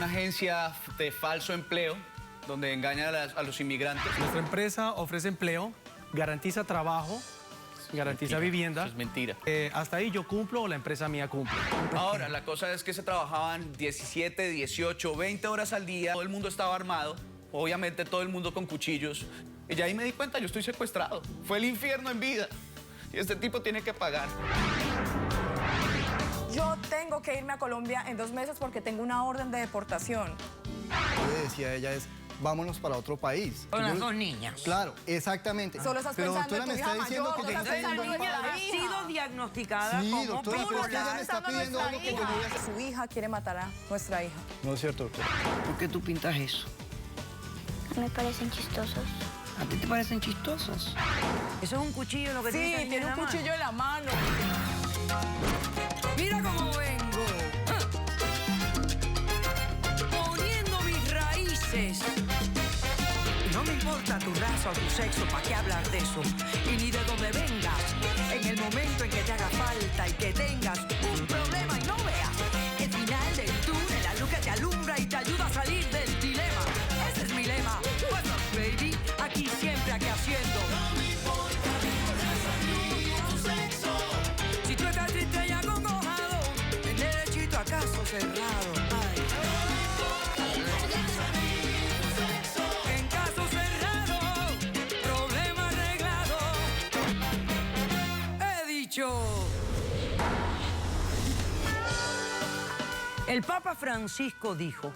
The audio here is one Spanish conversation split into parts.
una agencia de falso empleo donde engaña a los inmigrantes. Nuestra empresa ofrece empleo, garantiza trabajo, garantiza vivienda. Eso es mentira. Hasta ahí yo cumplo o la empresa mía cumple. Ahora, la cosa es que se trabajaban 17, 18, 20 horas al día. Todo el mundo estaba armado. Obviamente todo el mundo con cuchillos. Y ya ahí me di cuenta, yo estoy secuestrado. Fue el infierno en vida. Y este tipo tiene que pagar. Yo tengo que irme a Colombia en 2 meses porque tengo una orden de deportación. Lo que decía ella es, vámonos para otro país. Con las 2 niñas. Claro, exactamente. Solo estás Pero pensando doctora en me tu está hija diciendo mayor, que no está estás yendo pensando en para... Ha hija. sido diagnosticada Sí, como doctora, pero es que ella me está Pensando en pidiendo nuestra algo que yo voy a hacer. Su hija quiere matar a nuestra hija. No es cierto, doctora. ¿Por qué tú pintas eso? Me parecen chistosos. ¿A ti te parecen chistosos? Eso es un cuchillo lo que Sí, tienes tiene un cuchillo en la mano. Mira cómo vengo. Poniendo mis raíces. No me importa tu raza o tu sexo, ¿para qué hablar de eso? Y ni de dónde vengas. En el momento en que te haga falta y que tengas un problema y no veas el final del túnel, la luz que te alumbra y te ayuda a salir del dilema. Ese es mi lema. What's up, baby? Aquí siempre, aquí haciendo. No me importa ni tu sexo. Si tú estás triste y acongojado, en derechito a caso cerrado. Ay. En caso cerrado, problema arreglado. He dicho. El Papa Francisco dijo: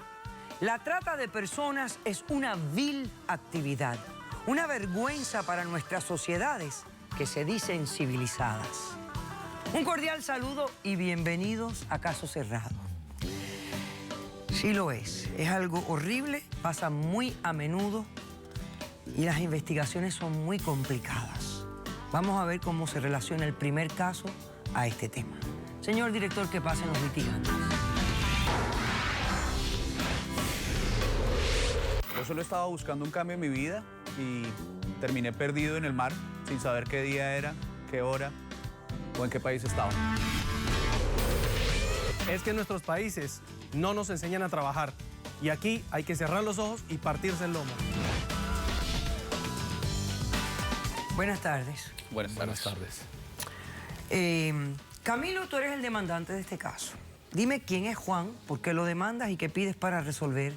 la trata de personas es una vil actividad, una vergüenza para nuestras sociedades que se dicen civilizadas. Un cordial saludo y bienvenidos a Caso Cerrado. Sí lo es algo horrible, pasa muy a menudo y las investigaciones son muy complicadas. Vamos a ver cómo se relaciona el primer caso a este tema. Señor director, que pasen los litigantes. Yo solo estaba buscando un cambio en mi vida y terminé perdido en el mar sin saber qué día era, qué hora o en qué país estaba. Es que en nuestros países no nos enseñan a trabajar. Y aquí hay que cerrar los ojos y partirse el lomo. Buenas tardes. Buenas tardes. Camilo, tú eres el demandante de este caso. Dime quién es Juan, por qué lo demandas y qué pides para resolver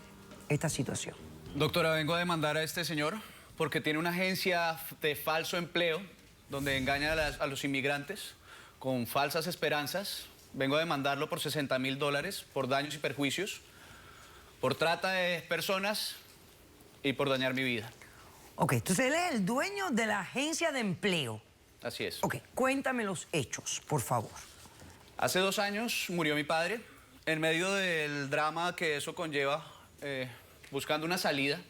esta situación. Doctora, vengo a demandar a este señor porque tiene una agencia de falso empleo donde engaña a los inmigrantes con falsas esperanzas. Vengo a demandarlo por $60.000 por daños y perjuicios, por trata de personas y por dañar mi vida. Ok, entonces él es el dueño de la agencia de empleo. Así es. Ok, cuéntame los hechos, por favor. Hace 2 años murió mi padre. En medio del drama que eso conlleva, buscando una salida,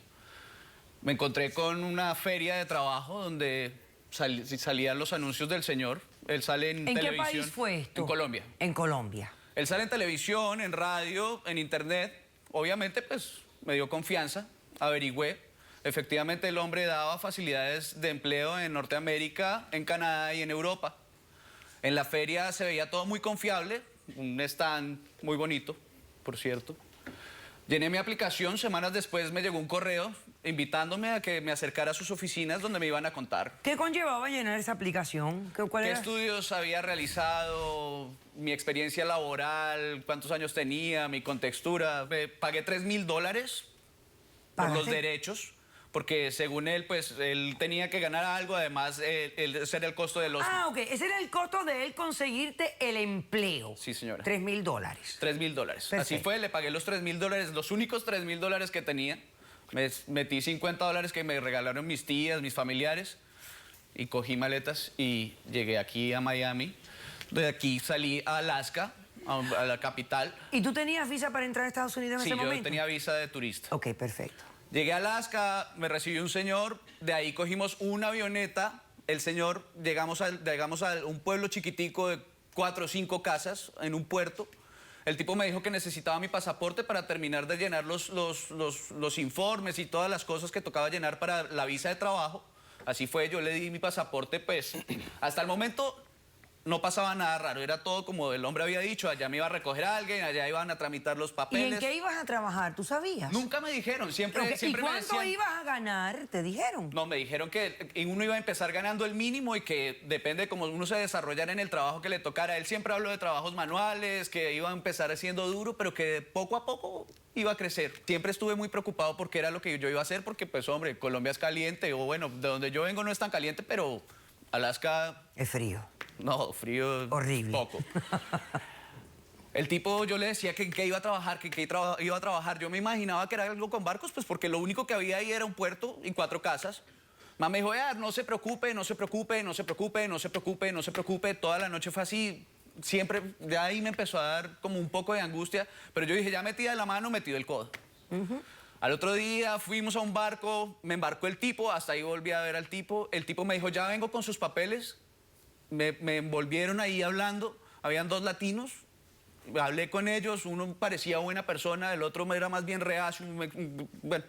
me encontré con una feria de trabajo donde salían los anuncios del señor. Él sale en televisión. ¿En qué país fue esto? En Colombia. En Colombia. Él sale en televisión, en radio, en internet. Obviamente, pues, me dio confianza, averigüé. Efectivamente, el hombre daba facilidades de empleo en Norteamérica, en Canadá y en Europa. En la feria se veía todo muy confiable, un stand muy bonito, por cierto. Llené mi aplicación, semanas después me llegó un correo invitándome a que me acercara a sus oficinas donde me iban a contar ¿Qué conllevaba llenar esa aplicación? ¿Cuál qué era? estudios había realizado, mi experiencia laboral, cuántos años tenía, mi contextura. Pagué $3.000 por los ¿Pagaste? derechos, porque según él, pues, él tenía que ganar algo, además, ese era el costo de los... Ah, ok. Ese era el costo de él conseguirte el empleo. Sí, señora. $3.000. $3.000. Así Perfecto. fue, le pagué los $3.000, los únicos $3.000 que tenía. Me metí $50 que me regalaron mis tías, mis familiares, y cogí maletas y llegué aquí a Miami. De aquí salí a Alaska, a la capital. ¿Y tú tenías visa para entrar a Estados Unidos en Sí, ese yo momento? tenía visa de turista. Ok, perfecto. Llegué a Alaska, me recibió un señor, de ahí cogimos una avioneta, el señor, llegamos a un pueblo chiquitico de 4 o 5 casas en un puerto. El tipo me dijo que necesitaba mi pasaporte para terminar de llenar los informes y todas las cosas que tocaba llenar para la visa de trabajo. Así fue, yo le di mi pasaporte, pues, hasta el momento no pasaba nada raro, era todo como el hombre había dicho, allá me iba a recoger a alguien, allá iban a tramitar los ¿Y papeles. en qué ibas a trabajar? ¿Tú sabías? Nunca me dijeron, siempre, Ok, siempre ¿y me cuánto decían... ibas a ganar? ¿Te dijeron? No, me dijeron que uno iba a empezar ganando el mínimo y que depende de cómo uno se desarrollara en el trabajo que le tocara. Él siempre habló de trabajos manuales, que iba a empezar haciendo duro, pero que poco a poco iba a crecer. Siempre estuve muy preocupado porque era lo que yo iba a hacer, porque pues hombre, Colombia es caliente, o bueno, de donde yo vengo no es tan caliente, pero Alaska... Es frío. No, frío... Horrible. Poco. El tipo, yo le decía que en qué iba a trabajar, que en qué iba a trabajar. Yo me imaginaba que era algo con barcos, pues porque lo único que había ahí era un puerto y 4 casas. Mamá me dijo, no se preocupe, no se preocupe, no se preocupe, no se preocupe, no se preocupe. Toda la noche fue así. Siempre, ya ahí me empezó a dar como un poco de angustia. Pero yo dije, ya metida la mano, metido el codo. Al otro día fuimos a un barco, me embarcó el tipo, hasta ahí volví a ver al tipo. El tipo me dijo, ya vengo con sus papeles. Me envolvieron ahí hablando, habían 2 latinos, hablé con ellos, uno parecía buena persona, el otro era más bien reacio, bueno.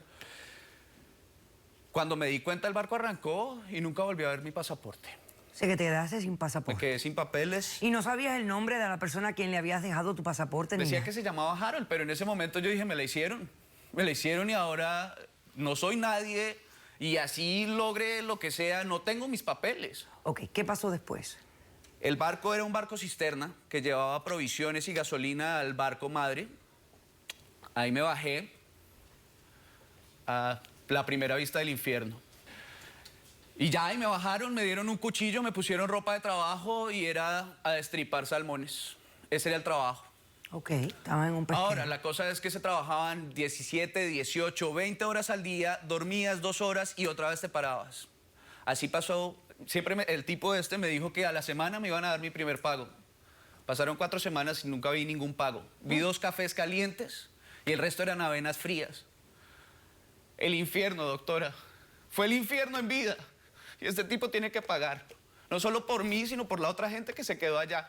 Cuando me di cuenta el barco arrancó y nunca volví a ver mi pasaporte. O sea, que te quedaste sin Me pasaporte. quedé sin papeles. ¿Y no sabías el nombre de la persona a quien le habías dejado tu pasaporte? ni Decía nada? que se llamaba Harold, pero en ese momento yo dije, me la hicieron y ahora no soy nadie y así logré lo que sea, no tengo mis papeles. Ok, ¿qué pasó después? El barco era un barco cisterna que llevaba provisiones y gasolina al barco madre. Ahí me bajé a la primera vista del infierno. Y ya ahí me bajaron, me dieron un cuchillo, me pusieron ropa de trabajo y era a destripar salmones. Ese era el trabajo. Ok, estaba en un pesquero. Ahora, la cosa es que se trabajaban 17, 18, 20 horas al día, dormías 2 horas y otra vez te parabas. Así pasó. Siempre el tipo me dijo que a la semana me iban a dar mi primer pago. Pasaron 4 semanas y nunca vi ningún pago. Vi 2 cafés calientes y el resto eran avenas frías. El infierno, doctora. Fue el infierno en vida. Y este tipo tiene que pagar. No solo por mí, sino por la otra gente que se quedó allá.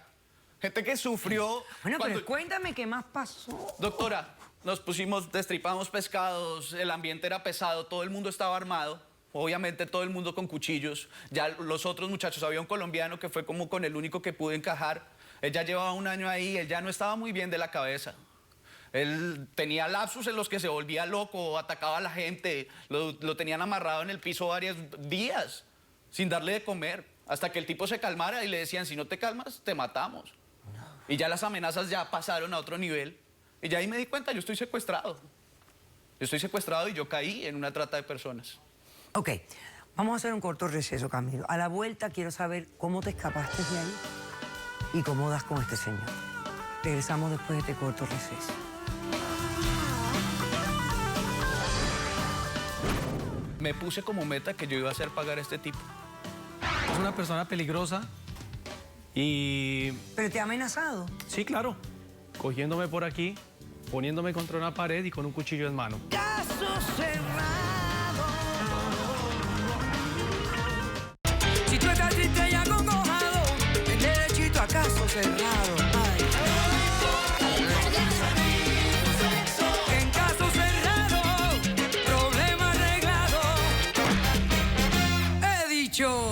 Gente que sufrió... Bueno, cuando- pero cuéntame qué más pasó. Doctora, nos pusimos, destripamos pescados, el ambiente era pesado, todo el mundo estaba armado. Obviamente todo el mundo con cuchillos. Ya los otros muchachos, había un colombiano que fue como con el único que pude encajar. Él ya llevaba 1 año ahí, él ya no estaba muy bien de la cabeza. Él tenía lapsus en los que se volvía loco, atacaba a la gente, lo tenían amarrado en el piso varios días, sin darle de comer, hasta que el tipo se calmara y le decían, si no te calmas, te matamos. Y ya las amenazas ya pasaron a otro nivel. Y ya ahí me di cuenta, yo estoy secuestrado. Yo estoy secuestrado y yo caí en una trata de personas. Ok, vamos a hacer un corto receso, Camilo. A la vuelta quiero saber cómo te escapaste de ahí y cómo das con este señor. Regresamos después de este corto receso. Me puse como meta que yo iba a hacer pagar a este tipo. Es una persona peligrosa y ¿Pero te ha amenazado? sí, claro, cogiéndome por aquí, poniéndome contra una pared y con un cuchillo en mano. Caso cerrado. Si tú estás triste y acongojado, ven derechito a caso cerrado. Ay. En caso cerrado, problema arreglado. He dicho.